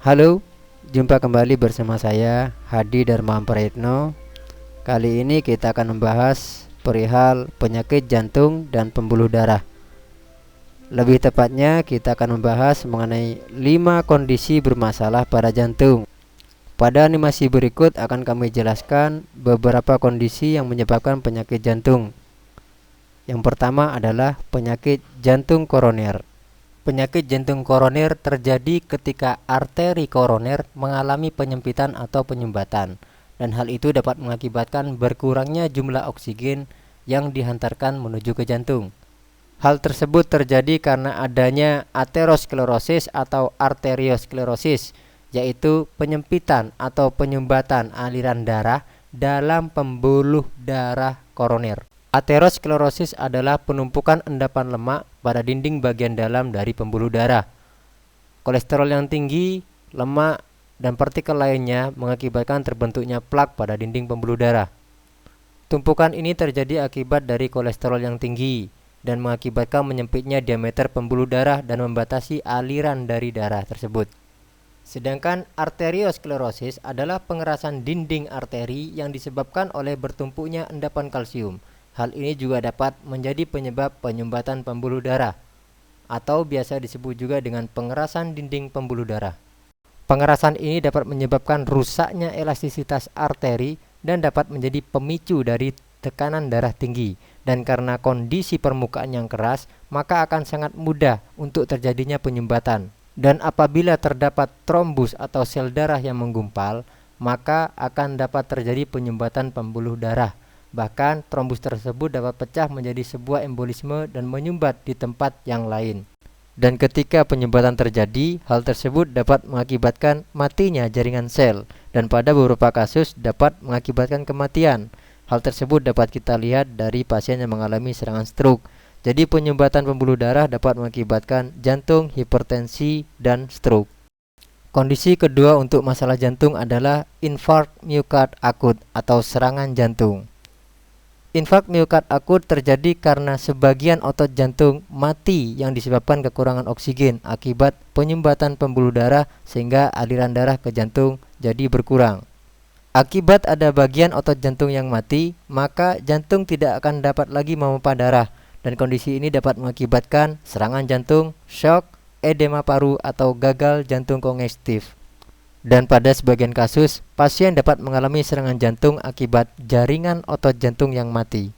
Halo, jumpa kembali bersama saya Hadi Dharma Prayitno. Kali ini kita akan membahas perihal penyakit jantung dan pembuluh darah. Lebih tepatnya kita akan membahas mengenai 5 kondisi bermasalah pada jantung. Pada animasi berikut akan kami jelaskan beberapa kondisi yang menyebabkan penyakit jantung. Yang pertama adalah penyakit jantung koroner. Penyakit jantung koroner terjadi ketika arteri koroner mengalami penyempitan atau penyumbatan, dan hal itu dapat mengakibatkan berkurangnya jumlah oksigen yang dihantarkan menuju ke jantung. Hal tersebut terjadi karena adanya aterosklerosis atau arteriosklerosis, yaitu penyempitan atau penyumbatan aliran darah dalam pembuluh darah koroner. Aterosklerosis adalah penumpukan endapan lemak pada dinding bagian dalam dari pembuluh darah. Kolesterol yang tinggi, lemak, dan partikel lainnya mengakibatkan terbentuknya plak pada dinding pembuluh darah. Tumpukan ini terjadi akibat dari kolesterol yang tinggi dan mengakibatkan menyempitnya diameter pembuluh darah dan membatasi aliran dari darah tersebut. Sedangkan arteriosklerosis adalah pengerasan dinding arteri yang disebabkan oleh bertumpuknya endapan kalsium. Hal ini juga dapat menjadi penyebab penyumbatan pembuluh darah, atau biasa disebut juga dengan pengerasan dinding pembuluh darah. Pengerasan ini dapat menyebabkan rusaknya elastisitas arteri dan dapat menjadi pemicu dari tekanan darah tinggi. Dan karena kondisi permukaan yang keras, maka akan sangat mudah untuk terjadinya penyumbatan. Dan apabila terdapat trombus atau sel darah yang menggumpal, maka akan dapat terjadi penyumbatan pembuluh darah. Bahkan trombus tersebut dapat pecah menjadi sebuah embolisme dan menyumbat di tempat yang lain. Dan ketika penyumbatan terjadi, hal tersebut dapat mengakibatkan matinya jaringan sel dan pada beberapa kasus dapat mengakibatkan kematian. Hal tersebut dapat kita lihat dari pasien yang mengalami serangan stroke. Jadi penyumbatan pembuluh darah dapat mengakibatkan jantung, hipertensi, dan stroke. Kondisi kedua untuk masalah jantung adalah infark miokard akut atau serangan jantung. Infark miokard akut terjadi karena sebagian otot jantung mati yang disebabkan kekurangan oksigen akibat penyumbatan pembuluh darah sehingga aliran darah ke jantung jadi berkurang. Akibat ada bagian otot jantung yang mati, maka jantung tidak akan dapat lagi memompa darah dan kondisi ini dapat mengakibatkan serangan jantung, shock, edema paru atau gagal jantung kongestif. Dan pada sebagian kasus, pasien dapat mengalami serangan jantung akibat jaringan otot jantung yang mati.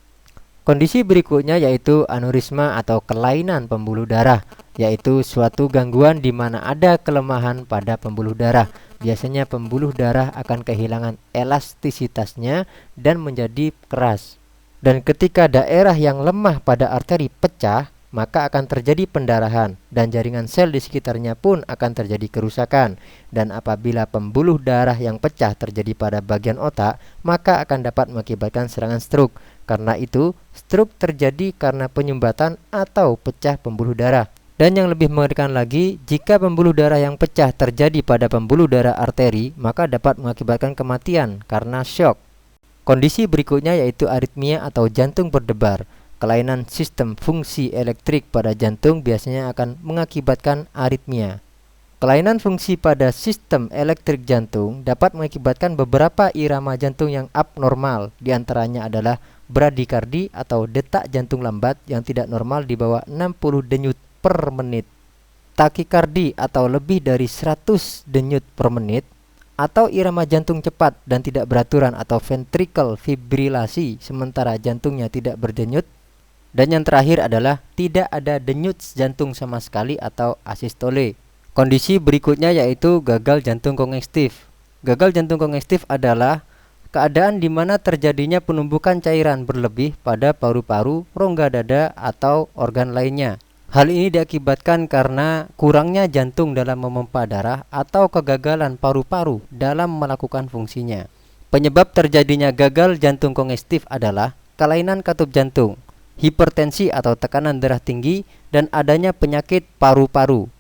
Kondisi berikutnya yaitu aneurisma atau kelainan pembuluh darah, yaitu suatu gangguan di mana ada kelemahan pada pembuluh darah. Biasanya pembuluh darah akan kehilangan elastisitasnya dan menjadi keras. Dan ketika daerah yang lemah pada arteri pecah, maka akan terjadi pendarahan dan jaringan sel di sekitarnya pun akan terjadi kerusakan. Dan apabila pembuluh darah yang pecah terjadi pada bagian otak, maka akan dapat mengakibatkan serangan stroke. Karena itu, stroke terjadi karena penyumbatan atau pecah pembuluh darah. Dan yang lebih mengerikan lagi, jika pembuluh darah yang pecah terjadi pada pembuluh darah arteri, maka dapat mengakibatkan kematian karena shock. Kondisi berikutnya yaitu aritmia atau jantung berdebar. Kelainan sistem fungsi elektrik pada jantung biasanya akan mengakibatkan aritmia. Kelainan fungsi pada sistem elektrik jantung dapat mengakibatkan beberapa irama jantung yang abnormal. Di antaranya adalah bradikardi atau detak jantung lambat yang tidak normal di bawah 60 denyut per menit, takikardi atau lebih dari 100 denyut per menit, atau irama jantung cepat dan tidak beraturan atau ventricle fibrilasi sementara jantungnya tidak berdenyut. Dan yang terakhir adalah tidak ada denyut jantung sama sekali atau asistole. Kondisi berikutnya yaitu gagal jantung kongestif. Gagal jantung kongestif adalah keadaan di mana terjadinya penumpukan cairan berlebih pada paru-paru, rongga dada, atau organ lainnya. Hal ini diakibatkan karena kurangnya jantung dalam memompa darah atau kegagalan paru-paru dalam melakukan fungsinya. Penyebab terjadinya gagal jantung kongestif adalah kelainan katup jantung, hipertensi atau tekanan darah tinggi, dan adanya penyakit paru-paru.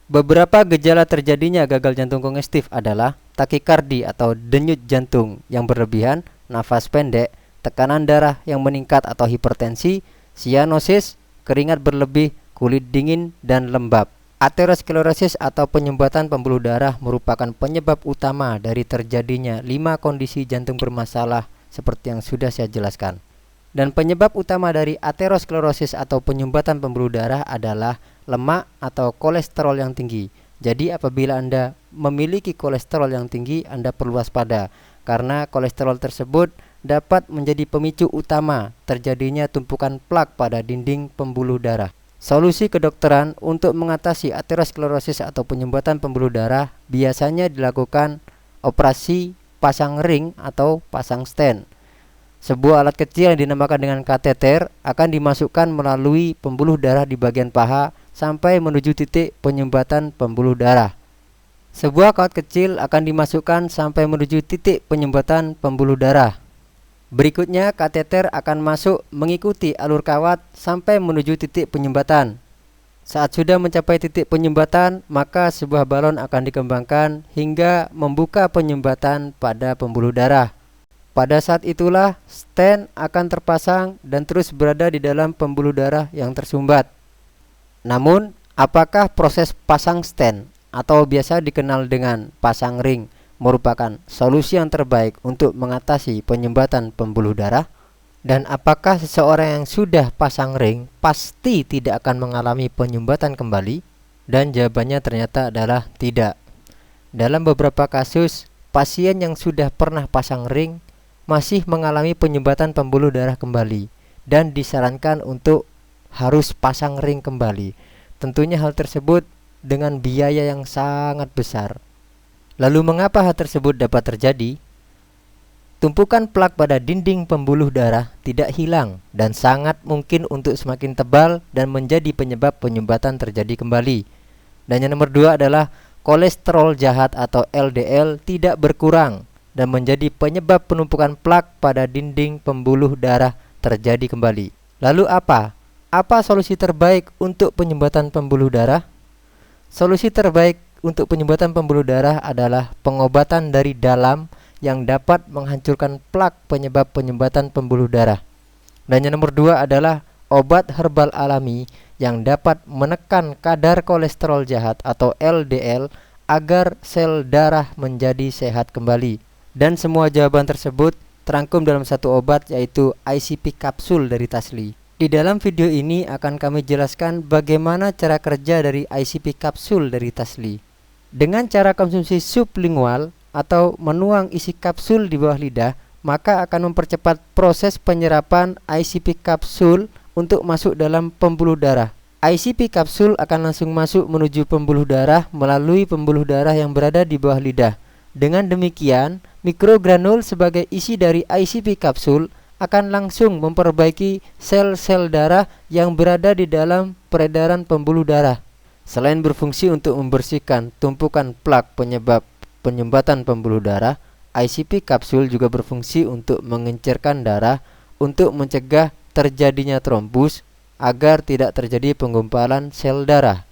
Beberapa gejala terjadinya gagal jantung kongestif adalah takikardi atau denyut jantung yang berlebihan, nafas pendek, tekanan darah yang meningkat atau hipertensi, sianosis, keringat berlebih, kulit dingin dan lembab. Aterosklerosis atau penyumbatan pembuluh darah merupakan penyebab utama dari terjadinya 5 kondisi jantung bermasalah seperti yang sudah saya jelaskan. Dan penyebab utama dari aterosklerosis atau penyumbatan pembuluh darah adalah lemak atau kolesterol yang tinggi. Jadi apabila Anda memiliki kolesterol yang tinggi, Anda perlu waspada karena kolesterol tersebut dapat menjadi pemicu utama terjadinya tumpukan plak pada dinding pembuluh darah. Solusi kedokteran untuk mengatasi aterosklerosis atau penyumbatan pembuluh darah biasanya dilakukan operasi pasang ring atau pasang stent. Sebuah alat kecil yang dinamakan dengan kateter akan dimasukkan melalui pembuluh darah di bagian paha sampai menuju titik penyumbatan pembuluh darah. Sebuah kawat kecil akan dimasukkan sampai menuju titik penyumbatan pembuluh darah. Berikutnya, kateter akan masuk mengikuti alur kawat sampai menuju titik penyumbatan. Saat sudah mencapai titik penyumbatan, maka sebuah balon akan dikembangkan hingga membuka penyumbatan pada pembuluh darah. Pada saat itulah, stent akan terpasang dan terus berada di dalam pembuluh darah yang tersumbat. Namun, apakah proses pasang stent atau biasa dikenal dengan pasang ring merupakan solusi yang terbaik untuk mengatasi penyumbatan pembuluh darah? Dan apakah seseorang yang sudah pasang ring pasti tidak akan mengalami penyumbatan kembali? Dan jawabannya ternyata adalah tidak. Dalam beberapa kasus, pasien yang sudah pernah pasang ring masih mengalami penyumbatan pembuluh darah kembali dan disarankan untuk harus pasang ring kembali. Tentunya hal tersebut dengan biaya yang sangat besar. Lalu mengapa hal tersebut dapat terjadi? Tumpukan plak pada dinding pembuluh darah tidak hilang dan sangat mungkin untuk semakin tebal dan menjadi penyebab penyumbatan terjadi kembali. Dan yang nomor 2 adalah kolesterol jahat atau LDL tidak berkurang dan menjadi penyebab penumpukan plak pada dinding pembuluh darah terjadi kembali. Lalu apa? Apa solusi terbaik untuk penyumbatan pembuluh darah? Solusi terbaik untuk penyumbatan pembuluh darah adalah pengobatan dari dalam yang dapat menghancurkan plak penyebab penyumbatan pembuluh darah. Dan yang nomor 2 adalah obat herbal alami yang dapat menekan kadar kolesterol jahat atau LDL agar sel darah menjadi sehat kembali. Dan semua jawaban tersebut terangkum dalam satu obat, yaitu ICP kapsul dari Tasli. Di dalam video ini akan kami jelaskan bagaimana cara kerja dari ICP kapsul dari Tasli. Dengan cara konsumsi sublingual atau menuang isi kapsul di bawah lidah, maka akan mempercepat proses penyerapan ICP kapsul untuk masuk dalam pembuluh darah. ICP kapsul akan langsung masuk menuju pembuluh darah melalui pembuluh darah yang berada di bawah lidah. Dengan demikian, mikrogranul sebagai isi dari ICP kapsul akan langsung memperbaiki sel-sel darah yang berada di dalam peredaran pembuluh darah. Selain berfungsi untuk membersihkan tumpukan plak penyebab penyumbatan pembuluh darah, ICP kapsul juga berfungsi untuk mengencerkan darah untuk mencegah terjadinya trombus agar tidak terjadi penggumpalan sel darah.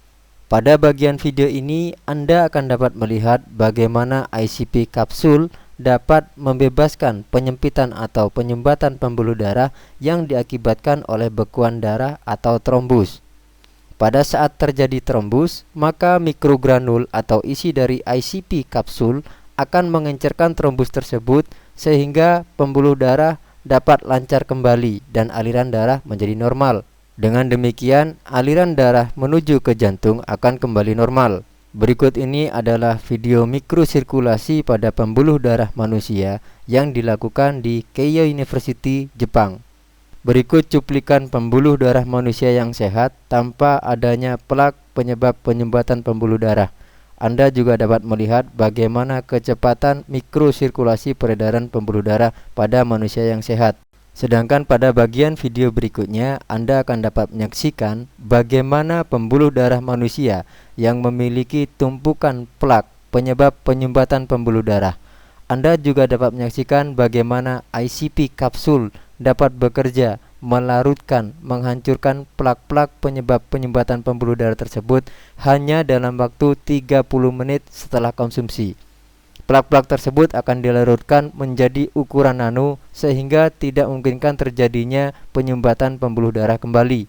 Pada bagian video ini, Anda akan dapat melihat bagaimana ICP kapsul dapat membebaskan penyempitan atau penyumbatan pembuluh darah yang diakibatkan oleh bekuan darah atau trombus. Pada saat terjadi trombus, maka mikrogranul atau isi dari ICP kapsul akan mengencerkan trombus tersebut sehingga pembuluh darah dapat lancar kembali dan aliran darah menjadi normal. Dengan demikian, aliran darah menuju ke jantung akan kembali normal. Berikut ini adalah video mikrosirkulasi pada pembuluh darah manusia yang dilakukan di Keio University, Jepang. Berikut cuplikan pembuluh darah manusia yang sehat tanpa adanya plak penyebab penyumbatan pembuluh darah. Anda juga dapat melihat bagaimana kecepatan mikrosirkulasi peredaran pembuluh darah pada manusia yang sehat. Sedangkan pada bagian video berikutnya, Anda akan dapat menyaksikan bagaimana pembuluh darah manusia yang memiliki tumpukan plak penyebab penyumbatan pembuluh darah. Anda juga dapat menyaksikan bagaimana ICP kapsul dapat bekerja melarutkan, menghancurkan plak-plak penyebab penyumbatan pembuluh darah tersebut hanya dalam waktu 30 menit setelah konsumsi. Plak-plak tersebut akan dilarutkan menjadi ukuran nano sehingga tidak memungkinkan terjadinya penyumbatan pembuluh darah kembali.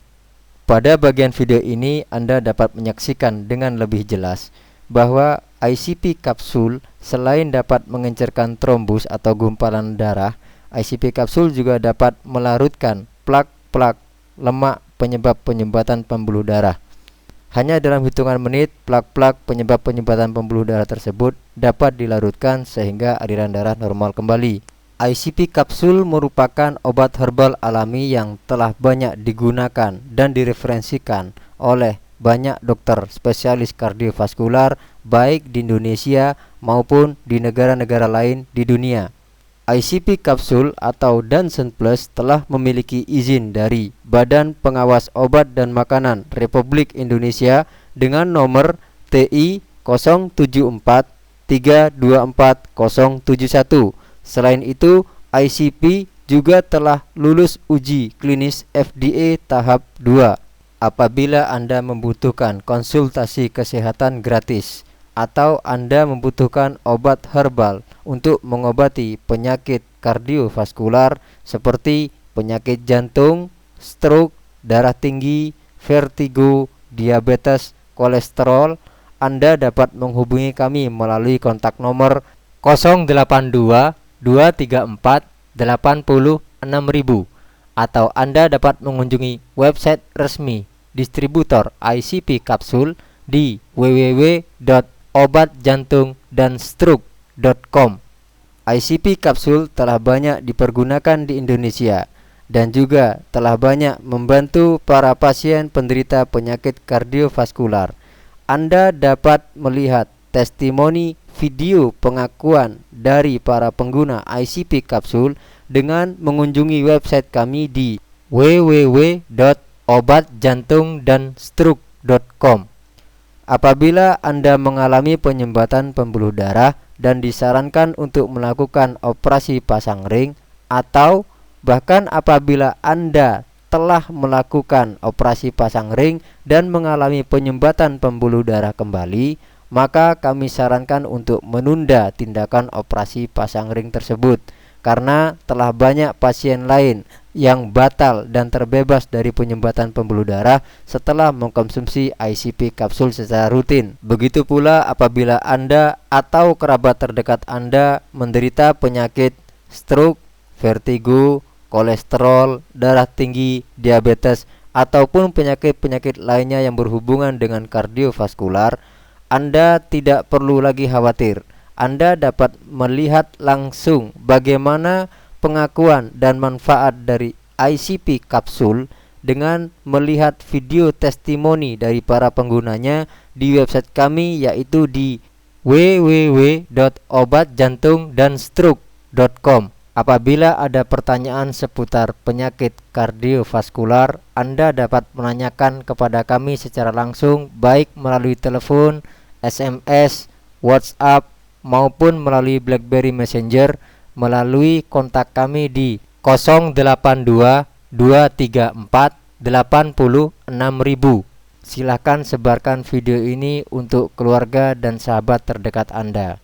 Pada bagian video ini Anda dapat menyaksikan dengan lebih jelas bahwa ICP kapsul selain dapat mengencerkan trombus atau gumpalan darah, ICP kapsul juga dapat melarutkan plak-plak lemak penyebab penyumbatan pembuluh darah. Hanya dalam hitungan menit, plak-plak penyebab penyumbatan pembuluh darah tersebut dapat dilarutkan sehingga aliran darah normal kembali. ICP kapsul merupakan obat herbal alami yang telah banyak digunakan dan direferensikan oleh banyak dokter spesialis kardiovaskular baik di Indonesia maupun di negara-negara lain di dunia. ICP kapsul atau Dansen Plus telah memiliki izin dari Badan Pengawas Obat dan Makanan Republik Indonesia dengan nomor TI 074324071. Selain itu, ICP juga telah lulus uji klinis FDA tahap 2. Apabila Anda membutuhkan konsultasi kesehatan gratis atau Anda membutuhkan obat herbal untuk mengobati penyakit kardiovaskular seperti penyakit jantung, stroke, darah tinggi, vertigo, diabetes, kolesterol, Anda dapat menghubungi kami melalui kontak nomor 082 234 80 6000 atau Anda dapat mengunjungi website resmi distributor ICP kapsul di www.obatjantungdanstroke.com. ICP kapsul telah banyak dipergunakan di Indonesia dan juga telah banyak membantu para pasien penderita penyakit kardiovaskular. Anda dapat melihat testimoni video pengakuan dari para pengguna ICP kapsul dengan mengunjungi website kami di www.obatjantungdanstroke.com. Apabila Anda mengalami penyumbatan pembuluh darah dan disarankan untuk melakukan operasi pasang ring, atau bahkan apabila Anda telah melakukan operasi pasang ring dan mengalami penyumbatan pembuluh darah kembali, maka kami sarankan untuk menunda tindakan operasi pasang ring tersebut karena telah banyak pasien lain yang batal dan terbebas dari penyumbatan pembuluh darah setelah mengkonsumsi ICP kapsul secara rutin. Begitu pula apabila Anda atau kerabat terdekat Anda menderita penyakit stroke, vertigo, kolesterol, darah tinggi, diabetes, ataupun penyakit-penyakit lainnya yang berhubungan dengan kardiovaskular, Anda tidak perlu lagi khawatir. Anda dapat melihat langsung bagaimana pengakuan dan manfaat dari ICP kapsul dengan melihat video testimoni dari para penggunanya di website kami, yaitu di www.obatjantungdanstroke.com. Apabila ada pertanyaan seputar penyakit kardiovaskular, Anda dapat menanyakan kepada kami secara langsung baik melalui telepon, SMS, WhatsApp, maupun melalui BlackBerry Messenger melalui kontak kami di 082 234 80 6000. Silakan sebarkan video ini untuk keluarga dan sahabat terdekat Anda.